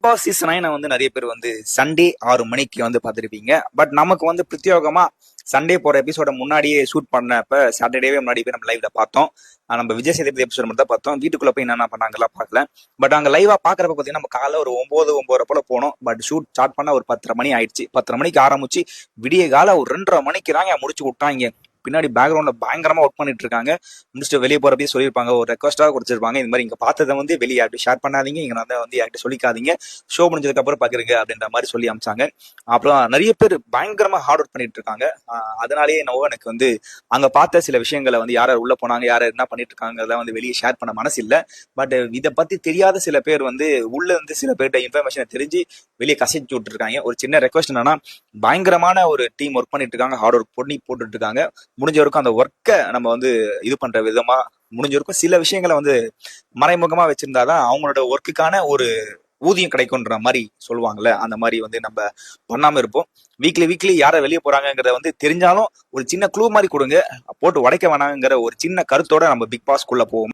Boss season 9 வந்து நிறைய பேர் வந்து சண்டே 6 மணிக்கு வந்து பார்த்துருப்பீங்க. பட் நமக்கு வந்து பிரத்யேகமா சண்டே போற எபிசோட முன்னாடியே ஷூட் பண்ணப்ப சாட்டர்டேவே முன்னாடி போய் நம்ம லைவ்ல பார்த்தோம். நம்ம விஜய் சேதுபதி எபிசோட் மட்டும் தான் பார்த்தோம். வீட்டுக்குள்ள போய் என்னென்ன பண்ணாங்கலாம் பார்க்கல. பட் அங்க லைவா பாக்குறப்ப பாத்தீங்கன்னா நம்ம காலைல ஒரு 9 போல போனோம். பட் ஷூட் ஸ்டார்ட் பண்ண ஒரு 10:30 மணி ஆயிடுச்சு. 10:30 மணிக்கு ஆரம்பிச்சு விடிய கால ஒரு 2:30 மணிக்கு தாங்க முடிச்சு விட்டாங்க. பின்னாடி பேக்ரவுண்ட்ல பயங்கரமா ஒர்க் பண்ணிட்டு இருக்காங்க. முடிச்சுட்டு வெளியே போறப்பே சொல்லியிருப்பாங்க, ஒரு ரெக்வஸ்டா கொடுத்துருப்பாங்க, இந்த மாதிரி இங்க பார்த்ததை வந்து வெளியே யார்ட்டு ஷேர் பண்ணாதீங்க, இங்க வந்து யார்கிட்ட சொல்லிக்காதீங்க, ஷோ முடிஞ்சதுக்கு அப்புறம் பாக்குறீங்க அப்படின்ற மாதிரி சொல்லி அமிச்சாங்க. அப்புறம் நிறைய பேர் பயங்கரமா ஹார்ட் ஒர்க் பண்ணிட்டு இருக்காங்க. அதனாலேயே என்னவோ எனக்கு வந்து அங்க பார்த்த சில விஷயங்களை வந்து யார் உள்ள போனாங்க, யார் என்ன பண்ணிட்டு இருக்காங்க அதெல்லாம் வந்து வெளியே ஷேர் பண்ண மனசு இல்லை. பட் இதை பத்தி தெரியாத சில பேர் வந்து உள்ள இருந்து சில பேர்கிட்ட இன்ஃபர்மேஷனை தெரிஞ்சு வெளியே கசிச்சு விட்டு இருக்காங்க. ஒரு சின்ன ரெக்வஸ்ட் என்னன்னா, பயங்கரமான ஒரு டீம் ஒர்க் பண்ணிட்டு இருக்காங்க, ஹார்ட் ஒர்க் பண்ணி போட்டுட்டு இருக்காங்க. முடிஞ்ச வரைக்கும் அந்த ஒர்க்கை நம்ம வந்து இது பண்ற விதமா முடிஞ்ச வரைக்கும் சில விஷயங்களை வந்து மறைமுகமா வச்சிருந்தாதான் அவங்களோட ஒர்க்குக்கான ஒரு ஊதியம் கிடைக்கும்ன்ற மாதிரி சொல்லுவாங்கல்ல, அந்த மாதிரி வந்து நம்ம பண்ணாம இருப்போம். வீக்லி யாரை வெளியே போறாங்கிறத வந்து தெரிஞ்சாலும் ஒரு சின்ன க்ளூ மாதிரி கொடுங்க, போட்டு உடைக்க வேணாங்கிற ஒரு சின்ன கருத்தோட நம்ம பிக் பாஸ்க்குள்ள போவோம்.